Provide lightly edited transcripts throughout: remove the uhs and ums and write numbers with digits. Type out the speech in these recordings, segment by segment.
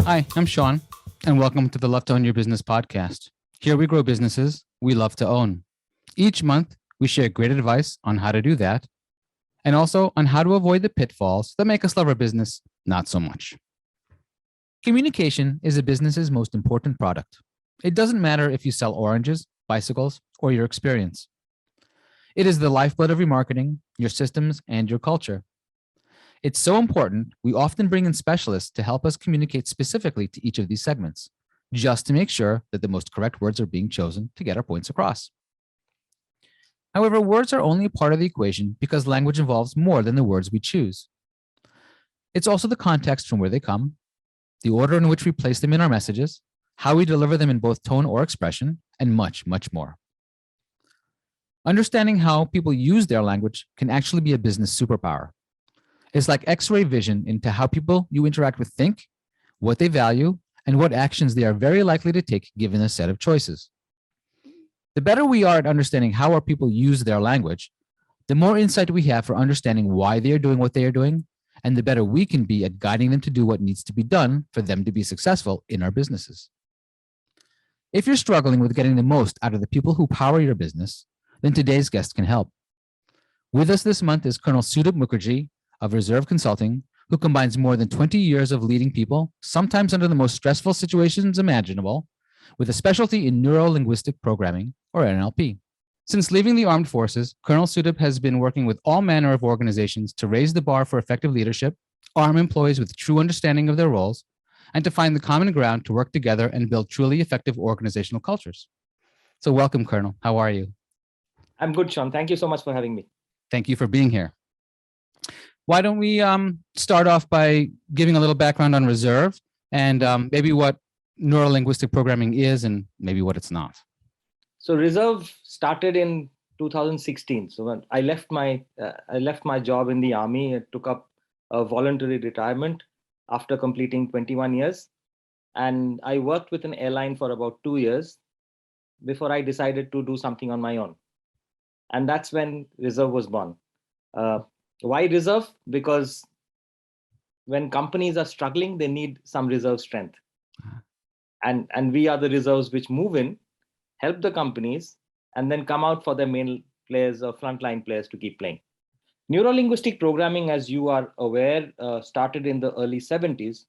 Hi, I'm Sean, and welcome to the Love to Own Your Business podcast. Here we grow businesses we love to own. Each month, we share great advice on how to do that, and also on how to avoid the pitfalls that make us love our business not so much. Communication is a business's most important product. It doesn't matter if you sell oranges, bicycles, or your experience. It is the lifeblood of your marketing, your systems, and your culture. It's so important, we often bring in specialists to help us communicate specifically to each of these segments, just to make sure that the most correct words are being chosen to get our points across. However, words are only a part of the equation because language involves more than the words we choose. It's also the context from where they come, the order in which we place them in our messages, how we deliver them in both tone or expression, and much, much more. Understanding how people use their language can actually be a business superpower. It's like X-ray vision into how people you interact with think, what they value, and what actions they are very likely to take given a set of choices. The better we are at understanding how our people use their language, the more insight we have for understanding why they are doing what they are doing, and the better we can be at guiding them to do what needs to be done for them to be successful in our businesses. If you're struggling with getting the most out of the people who power your business, then today's guest can help. With us this month is Col Sudip Mukerjee of Reserv Consulting, who combines more than 20 years of leading people, sometimes under the most stressful situations imaginable, with a specialty in neuro-linguistic programming, or NLP. Since leaving the armed forces, Col Sudip has been working with all manner of organizations to raise the bar for effective leadership, arm employees with true understanding of their roles, and to find the common ground to work together and build truly effective organizational cultures. So welcome, Colonel. How are you? I'm good, Sean. Thank you so much for having me. Thank you for being here. Why don't we start off by giving a little background on Reserv and maybe what neurolinguistic programming is and maybe what it's not. So Reserv started in 2016. So when I left my job in the army, I took up a voluntary retirement after completing 21 years, and I worked with an airline for about 2 years before I decided to do something on my own, and that's when Reserv was born. Why Reserv? Because when companies are struggling, they need some reserve strength. And we are the reserves which move in, help the companies, and then come out for their main players or frontline players to keep playing. Neurolinguistic programming, as you are aware, started in the early 70s,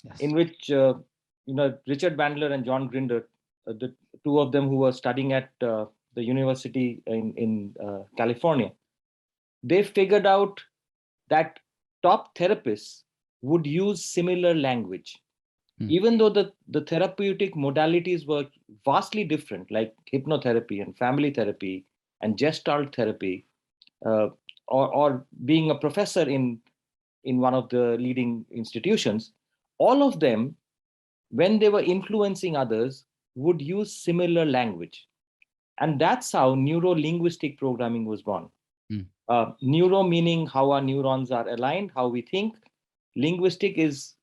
yes, in which Richard Bandler and John Grinder, the two of them who were studying at the university in California, they figured out that top therapists would use similar language. Even though the therapeutic modalities were vastly different, like hypnotherapy and family therapy and gestalt therapy, or being a professor in one of the leading institutions, all of them, when they were influencing others, would use similar language. And that's how neuro-linguistic programming was born. Neuro meaning how our neurons are aligned, how we think. Linguistic is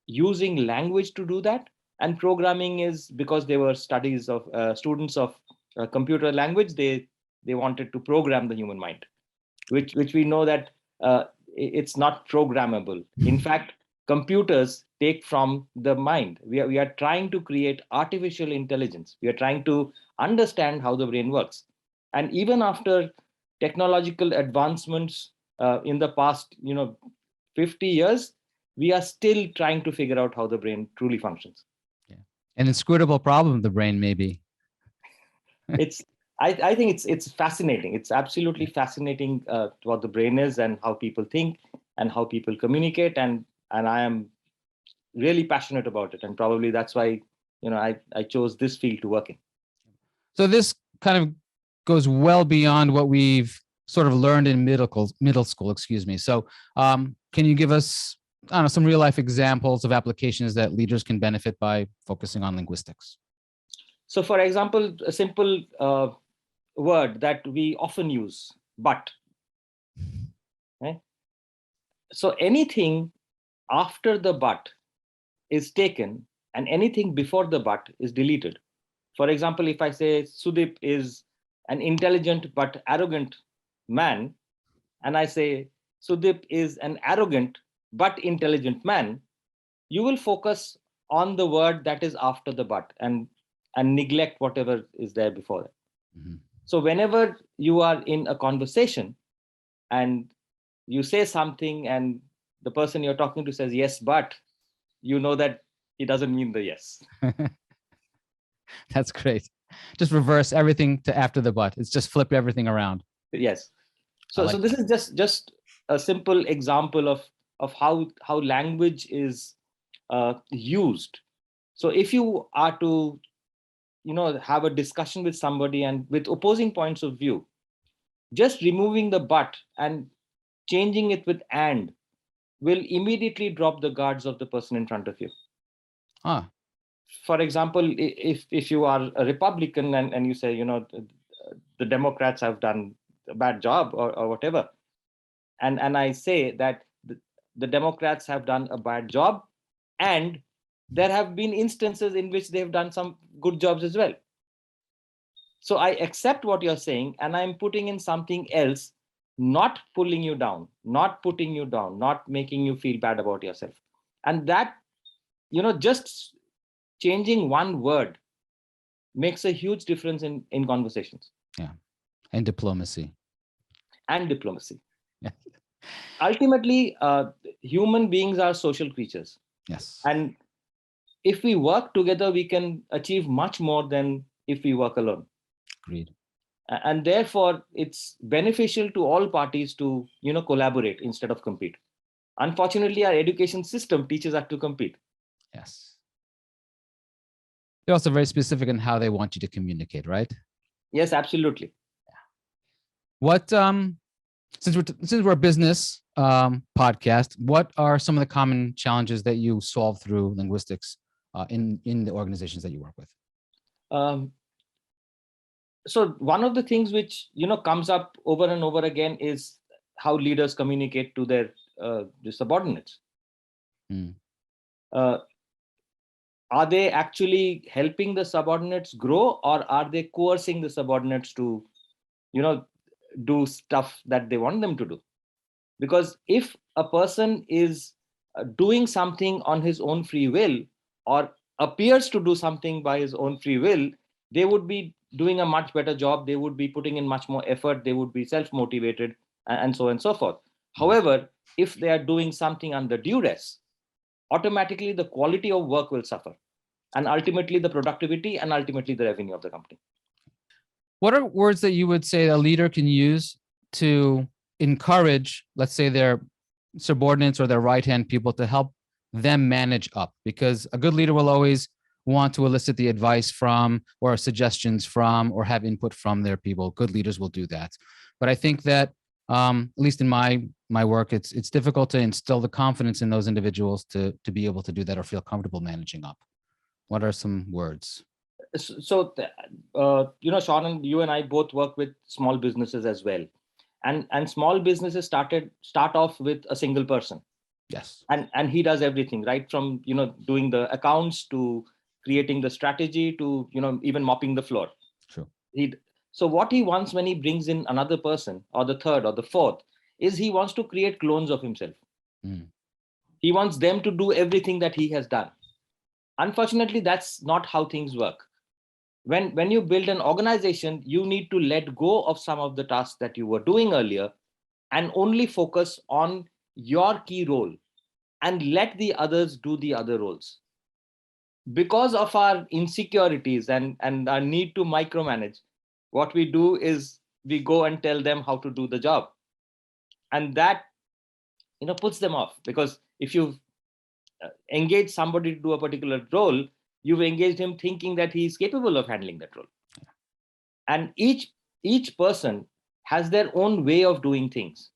using language to do that. And programming is because they were studies of students of computer language, they wanted to program the human mind, which we know that it's not programmable. In fact, computers take from the mind. We are trying to create artificial intelligence. We are trying to understand how the brain works. And even after technological advancements in the past 50 years, we are still trying to figure out how the brain truly functions. Yeah. An inscrutable problem, the brain, maybe. I think it's fascinating. It's absolutely fascinating what the brain is and how people think and how people communicate. And I am really passionate about it. And probably that's why, I chose this field to work in. So this kind of goes well beyond what we've sort of learned in middle school, excuse me. So can you give us, I don't know, some real life examples of applications that leaders can benefit by focusing on linguistics? So for example, a simple word that we often use, but. Okay? So anything after the but is taken and anything before the but is deleted. For example, if I say Sudip is an intelligent but arrogant man, and I say Sudip is an arrogant but intelligent man, you will focus on the word that is after the but, and neglect whatever is there before it. Mhm. So whenever you are in a conversation and you say something and the person you're talking to says yes but, you know that he doesn't mean the yes. That's great. Just reverse everything to after the but. It's just flip everything around. Yes. I So like this that. is just a simple example of how language is used. So if you are to have a discussion with somebody and with opposing points of view, just removing the but and changing it with and will immediately drop the guards of the person in front of you. Ah, For example, if you are a Republican and you say, the Democrats have done a bad job or whatever, and I say that the Democrats have done a bad job, and there have been instances in which they've done some good jobs as well. So I accept what you're saying and I'm putting in something else, not pulling you down, not putting you down, not making you feel bad about yourself. And that, just changing one word makes a huge difference in conversations yeah. And diplomacy. and diplomacy. Yeah. Ultimately, human beings are social creatures. Yes. And if we work together, we can achieve much more than if we work alone. Agreed. And therefore, it's beneficial to all parties to, collaborate instead of compete. Unfortunately, our education system teaches us to compete. Yes. They're also very specific in how they want you to communicate, right? Yes, absolutely. What since we're a business podcast, what are some of the common challenges that you solve through linguistics in the organizations that you work with? Um, so one of the things which comes up over and over again is how leaders communicate to their subordinates. Mm. Are they actually helping the subordinates grow, or are they coercing the subordinates to do stuff that they want them to do? Because if a person is doing something on his own free will, or appears to do something by his own free will, they would be doing a much better job, they would be putting in much more effort, they would be self-motivated, and so on and so forth. However, if they are doing something under duress, automatically the quality of work will suffer, and ultimately the productivity, and ultimately the revenue of the company. What are words that you would say a leader can use to encourage, let's say, their subordinates or their right-hand people to help them manage up? Because a good leader will always want to elicit the advice from or suggestions from or have input from their people. Good leaders will do that. But I think that at least in my work, it's difficult to instill the confidence in those individuals to be able to do that or feel comfortable managing up. What are some words? So Sean, you and I both work with small businesses as well, and small businesses start off with a single person, Yes. and he does everything, right from doing the accounts to creating the strategy to even mopping the floor. True. So what he wants when he brings in another person or the third or the fourth is he wants to create clones of himself. Mm. He wants them to do everything that he has done. Unfortunately, that's not how things work. When you build an organization, you need to let go of some of the tasks that you were doing earlier and only focus on your key role and let the others do the other roles. Because of our insecurities and our need to micromanage, what we do is we go and tell them how to do the job, and that puts them off, because if you've engaged somebody to do a particular role, you've engaged him thinking that he is capable of handling that role. And each person has their own way of doing things.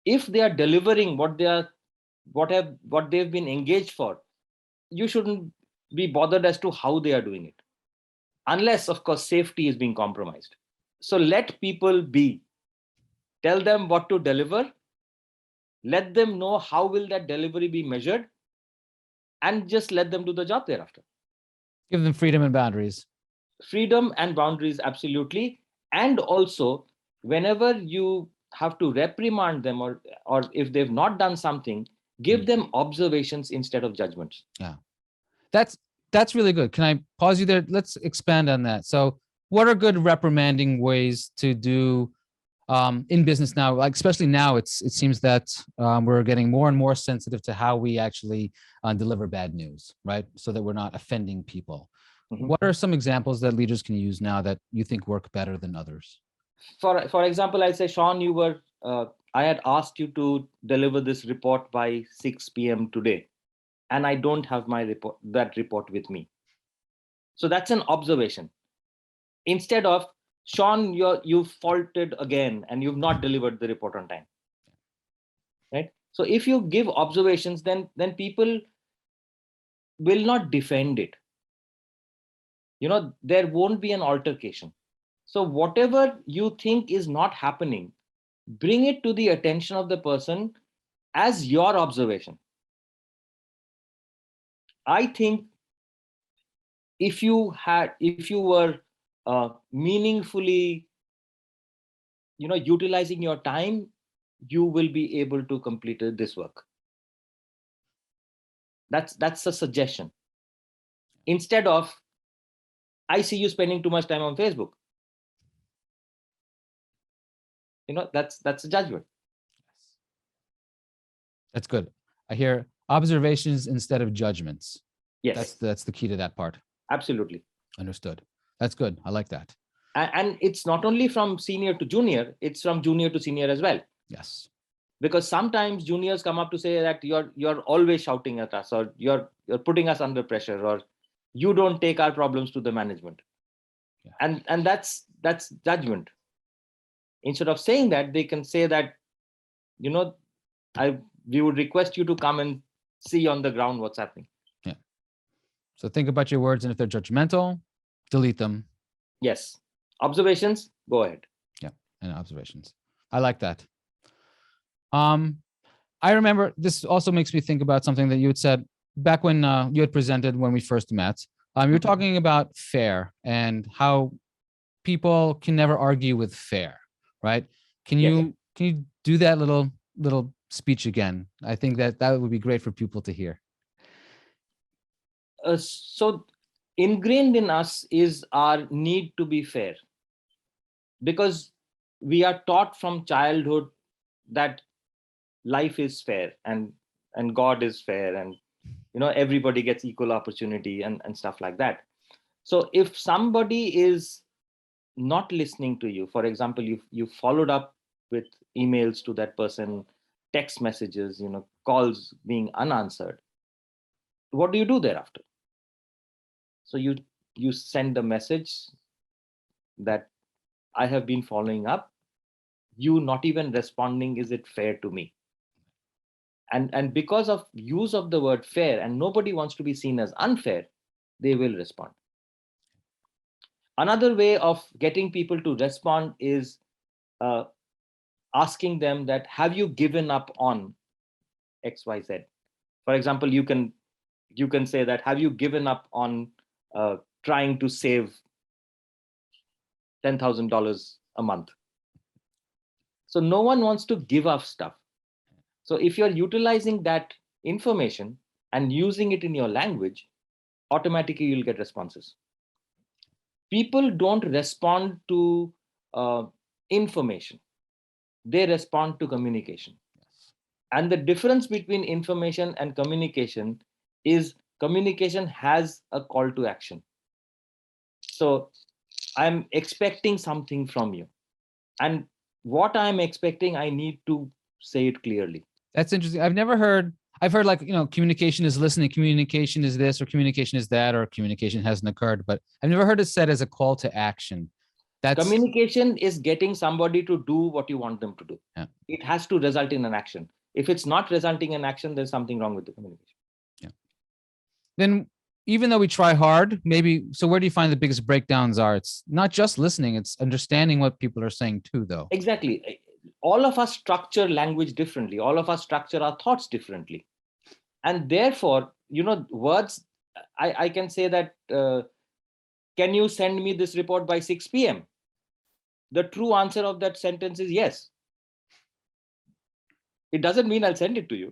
If they are delivering what they've been engaged for, you shouldn't be bothered as to how they are doing it, unless of course safety is being compromised. So let people be, tell them what to deliver, let them know how will that delivery be measured, and just let them do the job thereafter. Give them freedom and boundaries. Freedom and boundaries, absolutely. And also, whenever you have to reprimand them, or if they've not done something, give them observations instead of judgments. Yeah. That's really good. Can I pause you there? Let's expand on that. So what are good reprimanding ways to do in business now? Like especially now, it seems that we're getting more and more sensitive to how we actually deliver bad news, right? So that we're not offending people. Mhm. What are some examples that leaders can use now that you think work better than others? For example, I say, Sean, I had asked you to deliver this report by 6 p.m. today, and I don't have that report with me. So that's an observation. Instead of, Sean, you've faulted again and you've not delivered the report on time. Right? So if you give observations, then people will not defend it. There won't be an altercation. So whatever you think is not happening, bring it to the attention of the person as your observation. I think if you were meaningfully, utilizing your time, you will be able to complete this work. That's a suggestion. Instead of, I see you spending too much time on Facebook. That's a judgment. That's good. I hear observations instead of judgments. Yes, That's the key to that part. absolutely. Understood. That's good. I like that. And it's not only from senior to junior, it's from junior to senior as well. Yes. Because sometimes juniors come up to say that you're always shouting at us, or you're putting us under pressure, or you don't take our problems to the management. Yeah. And that's judgment. Instead of saying that, they can say that, we would request you to come and see on the ground what's happening. Yeah. So think about your words, and if they're judgmental, delete them. Yes. Observations, go ahead. Yeah. And observations. I like that. I remember this also makes me think about something that you had said back when you had presented when we first met. You were talking about fair and how people can never argue with fair, right? Can you do that little speech again? I think that would be great for people to hear. So ingrained in us is our need to be fair, because we are taught from childhood that life is fair, and God is fair, and everybody gets equal opportunity, and stuff like that. So if somebody is not listening to you, for example, you followed up with emails to that person, text messages, calls being unanswered, what do you do thereafter? So you send a message that, I have been following up, you not even responding, is it fair to me? And because of use of the word fair, and nobody wants to be seen as unfair, they will respond. Another way of getting people to respond is asking them that, have you given up on XYZ? For example, you can say that, have you given up on trying to save $10,000 a month? So no one wants to give up stuff. So if you're utilizing that information and using it in your language, automatically you'll get responses. People don't respond to information. They respond to communication. Yes. And the difference between information and communication is, communication has a call to action. So I'm expecting something from you. And what I'm expecting, I need to say it clearly. That's interesting. I've heard like, communication is listening, communication is this, or communication is that, or communication hasn't occurred, but I've never heard it said as a call to action. Communication is getting somebody to do what you want them to do. Yeah. It has to result in an action. If it's not resulting in action, there's something wrong with the communication. Yeah. Then even though we try hard, so where do you find the biggest breakdowns are? It's not just listening, it's understanding what people are saying too, though. Exactly. All of us structure language differently. All of us structure our thoughts differently. And therefore, words, I can say that, can you send me this report by 6 p.m.? The true answer of that sentence is yes. It doesn't mean I'll send it to you.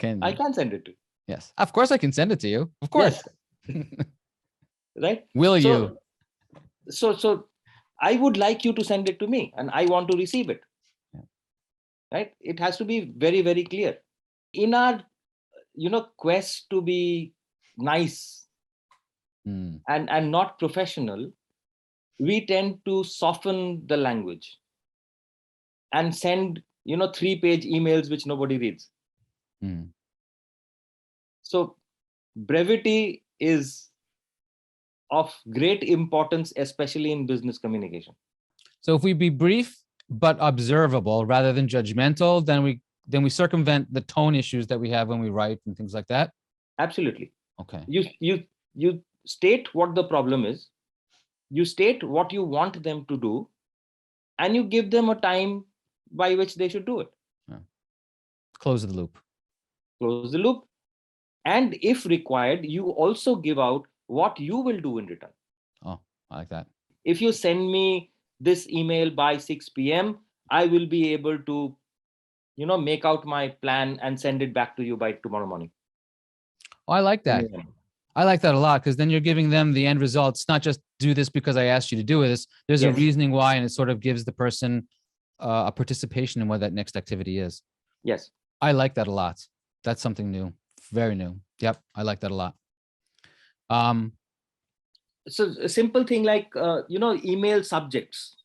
I can send it to you. Yes. Of course I can send it to you. Of course. Yes. Right. Will you? So I would like you to send it to me and I want to receive it. Yeah. Right. It has to be very, very clear. In our, quest to be nice and not professional, we tend to soften the language and send, 3-page emails which nobody reads. So brevity is of great importance, especially in business communication. So if we be brief but observable rather than judgmental, then we circumvent the tone issues that we have when we write and things like that. Absolutely. Okay. You state what the problem is, you state what you want them to do, and you give them a time by which they should do it. Yeah. Close the loop. Close the loop. And if required, you also give out what you will do in return. Oh, I like that. If you send me this email by 6 p.m., I will be able to, make out my plan and send it back to you by tomorrow morning. Oh, I like that. I like that a lot, because then you're giving them the end result. It's not just do this because I asked you to do this. There's a reasoning why, and it sort of gives the person a participation in what that next activity is. Yes. I like that a lot. That's something new, very new. Yep, I like that a lot. So a simple thing like, email subjects.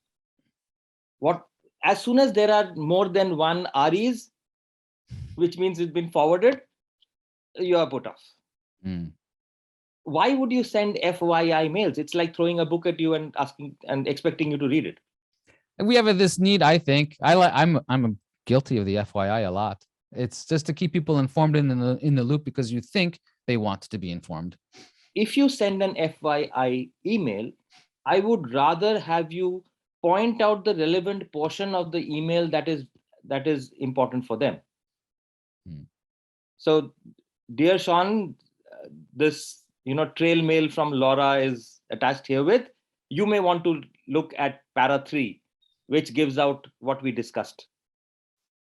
As soon as there are more than one REs, which means it's been forwarded, you are put off. Why would you send FYI mails? It's like throwing a book at you and asking and expecting you to read it. And we have this need, I think. I'm guilty of the FYI a lot. It's just to keep people informed in the loop because you think they want to be informed. If you send an FYI email, I would rather have you point out the relevant portion of the email that is important for them. So, dear Sean, this trail mail from Laura is attached herewith. You may want to look at para 3, which gives out what we discussed.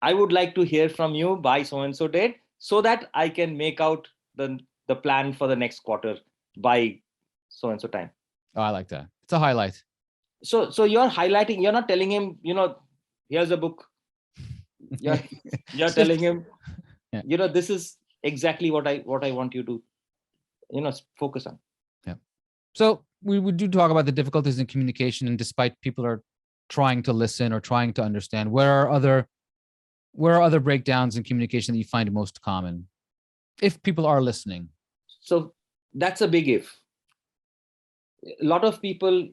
I would like to hear from you by so and so date, so that I can make out the plan for the next quarter by so and so time. Oh, I like that. It's a highlight. So you're highlighting. You're not telling him, here's a book. You're telling him, this is exactly what I want you to, focus on. Yeah. So we do talk about the difficulties in communication, and despite people are trying to listen or trying to understand, where are other breakdowns in communication that you find most common if people are listening? So that's a big if. A lot of people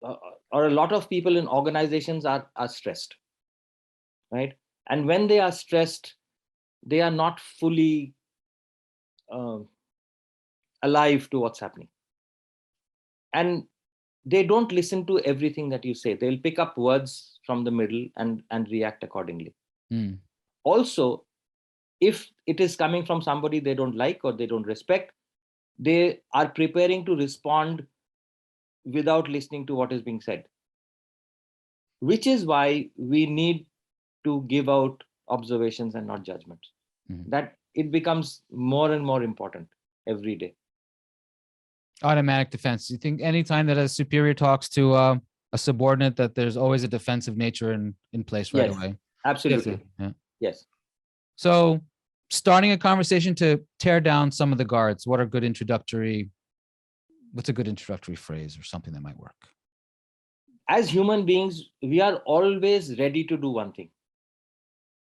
in organizations are stressed, right? And when they are stressed, they are not fully alive to what's happening. And they don't listen to everything that you say. They'll pick up words from the middle and react accordingly. Also, if it is coming from somebody they don't like or they don't respect, they are preparing to respond without listening to what is being said. Which is why we need to give out observations and not judgments. That it becomes more and more important every day. Automatic defense. You think anytime that a superior talks to a subordinate, that there's always a defensive nature in place right away? Absolutely. Yeah. Yes. So starting a conversation to tear down some of the guards, what's a good introductory phrase or something that might work? As human beings, we are always ready to do one thing.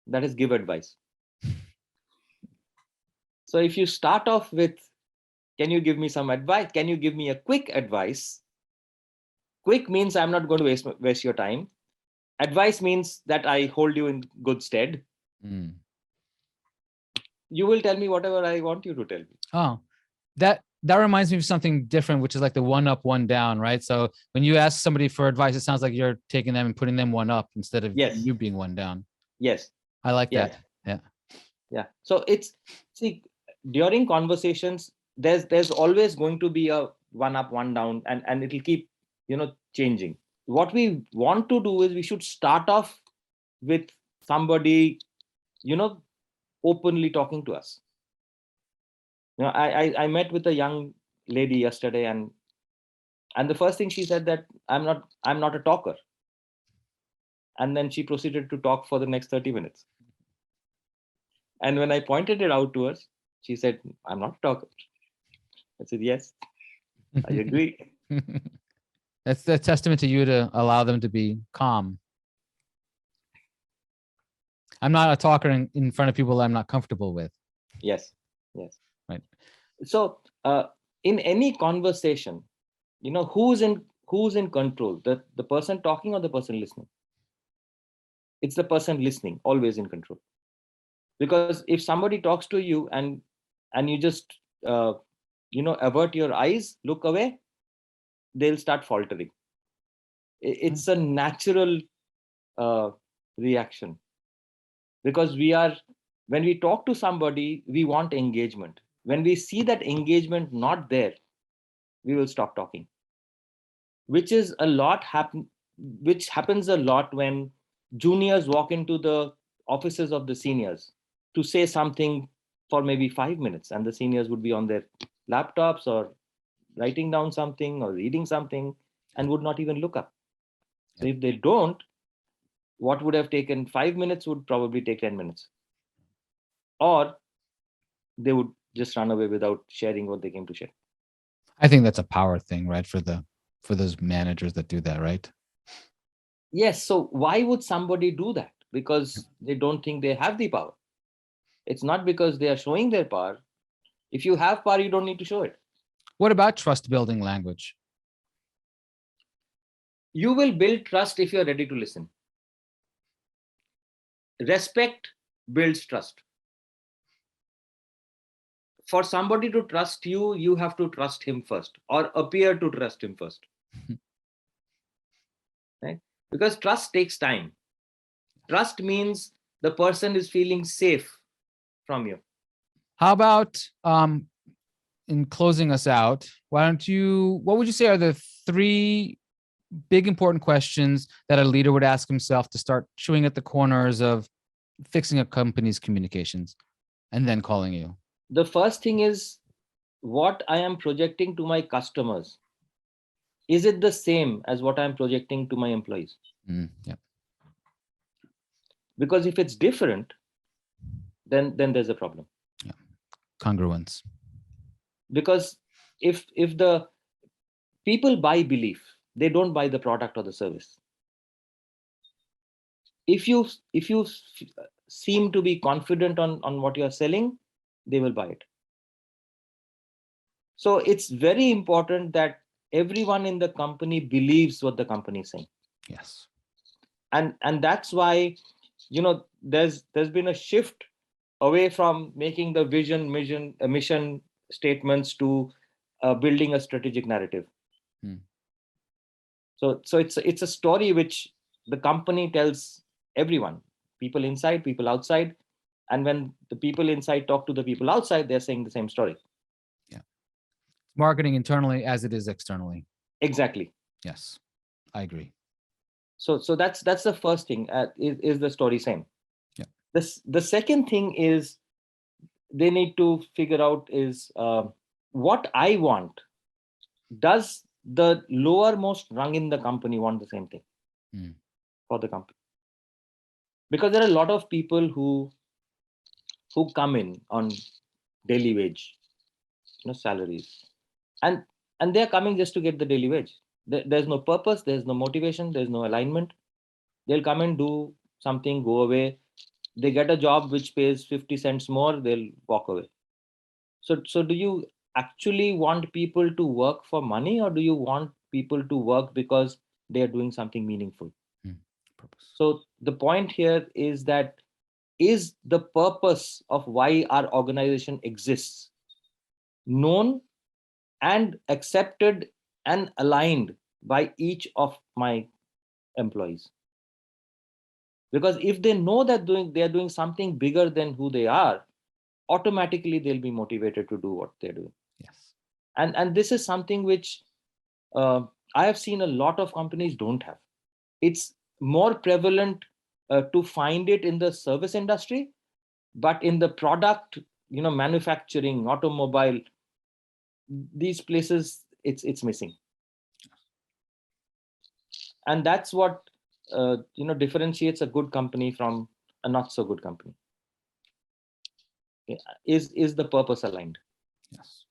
That is give advice. So if you start off with, can you give me some advice? Can you give me a quick advice? Quick means I'm not going to waste your time. Advice means that I hold you in good stead. You will tell me whatever I want you to tell me. Oh, that reminds me of something different, which is like the one up, one down, right? So when you ask somebody for advice, it sounds like you're taking them and putting them one up instead of you being one down. Yes. I like that. Yeah. So during conversations, there's always going to be a one up, one down, and it'll keep, changing. What we want to do is we should start off with somebody, openly talking to us. I met with a young lady yesterday, and the first thing she said that I'm not a talker, and then she proceeded to talk for the next 30 minutes. And when I pointed it out to her, she said, I'm not a talker. I said, yes, I agree. That's a testament to you to allow them to be calm. I'm not a talker in front of people I'm not comfortable with. Yes, yes. Right. So in any conversation, who's in control? The person talking or the person listening? It's the person listening, always in control. Because if somebody talks to you and you just avert your eyes, look away, they'll start faltering. It's a natural reaction, because when we talk to somebody, we want engagement. When we see that engagement not there, we will stop talking, which is a lot which happens a lot when juniors walk into the offices of the seniors to say something for maybe 5 minutes, and the seniors would be on their laptops or writing down something or reading something and would not even look up. So if they don't, what would have taken 5 minutes would probably take 10 minutes, or they would just run away without sharing what they came to share. I think that's a power thing, right? For those managers that do that, right? Yes. So why would somebody do that? Because they don't think they have the power. It's not because they are showing their power. If you have power, you don't need to show it. What about trust building language? You will build trust if you're ready to listen. Respect builds trust. For somebody to trust you, you have to trust him first, or appear to trust him first. Right? Because trust takes time. Trust means the person is feeling safe from you. How about in closing us out, what would you say are the 3 big important questions that a leader would ask himself to start chewing at the corners of fixing a company's communications, and then calling you? The first thing is, what I am projecting to my customers, is it the same as what I'm projecting to my employees? Yeah. Because if it's different, then there's a problem. Yeah. Congruence. Because if the people buy belief, they don't buy the product or the service. If you seem to be confident on what you're selling, they will buy it. So it's very important that everyone in the company believes what the company is saying. Yes. And that's why there's been a shift away from making the vision, mission statements to building a strategic narrative. So it's a story which the company tells everyone, people inside, people outside, and when the people inside talk to the people outside, they're saying the same story. Yeah. Marketing internally as it is externally. Exactly. Yes, I agree. So that's the first thing. Is the story same? Yeah. The second thing is, they need to figure out is, what I want. Does the lowermost rung in the company want the same thing for the company? Because there are a lot of people who come in on daily wage, salaries, and they're coming just to get the daily wage. There's no purpose, there's no motivation, there's no alignment. They'll come and do something, go away. They get a job which pays 50 cents more, they'll walk away. So do you actually want people to work for money, or do you want people to work because they are doing something meaningful? Purpose. So the point here is that, is the purpose of why our organization exists known and accepted and aligned by each of my employees? Because if they know that they are doing something bigger than who they are, automatically they'll be motivated to do what they're doing. Yes. And this is something which I have seen a lot of companies don't have. It's more prevalent to find it in the service industry, but in the product manufacturing, automobile, these places, it's missing. And that's what differentiates a good company from a not so good company. Is the purpose aligned? Yes.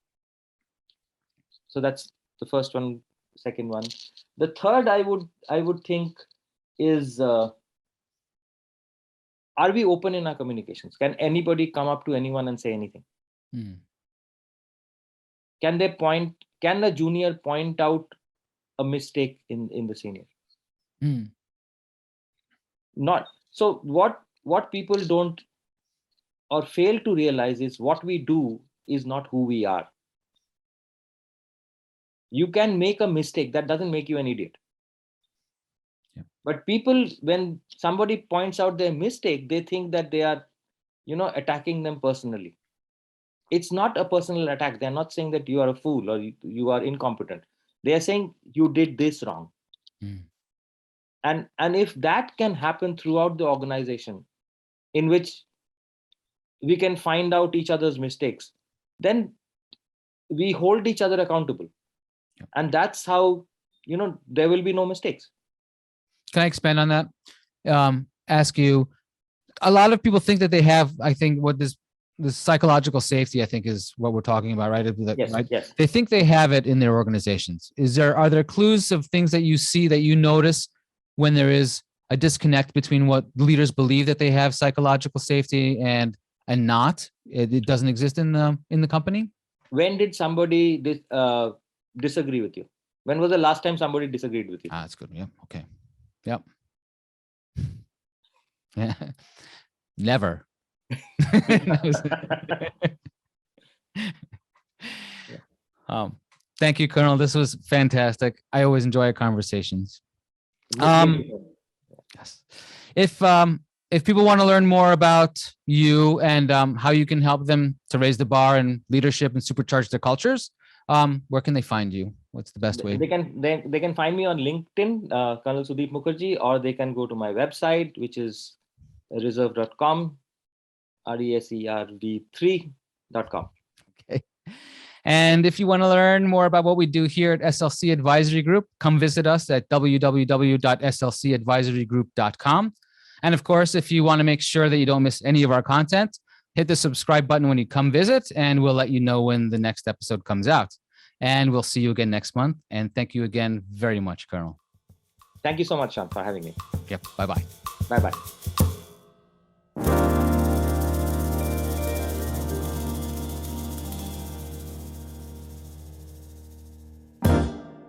So that's the first one. Second one, the third, I would think is, are we open in our communications? Can anybody come up to anyone and say anything? Can the junior point out a mistake in the senior? Not so. What people don't or fail to realize is what we do is not who we are. You can make a mistake, that doesn't make you an idiot. Yeah. But people, when somebody points out their mistake, they think that they are attacking them personally. It's not a personal attack. They're not saying that you are a fool or you are incompetent. They are saying you did this wrong. And if that can happen throughout the organization, in which we can find out each other's mistakes, then we hold each other accountable. Yep. And that's how there will be no mistakes. Can I expand on that? Ask you, a lot of people think that they have, I think what this psychological safety, I think, is what we're talking about, right? Yes, right? yes. They think they have it in their organizations. Are there clues of things that you see, that you notice when there is a disconnect between what leaders believe that they have psychological safety and not? It doesn't exist in the company? When did somebody disagree with you? When was the last time somebody disagreed with you? That's good. Yeah. Okay. Yep. Yeah. Never. Thank you, Colonel. This was fantastic. I always enjoy our conversations. Yes. If people want to learn more about you and how you can help them to raise the bar in leadership and supercharge their cultures, where can they find you? What's the best way? They can find me on LinkedIn, Col Sudip Mukerjee, or they can go to my website, which is reserv.com, reserv3.com. Okay. And if you want to learn more about what we do here at SLC Advisory Group, come visit us at www.slcadvisorygroup.com. And of course, if you want to make sure that you don't miss any of our content, hit the subscribe button when you come visit, and we'll let you know when the next episode comes out. And we'll see you again next month. And thank you again very much, Colonel. Thank you so much, Sean, for having me. Yep. Bye-bye. Bye-bye.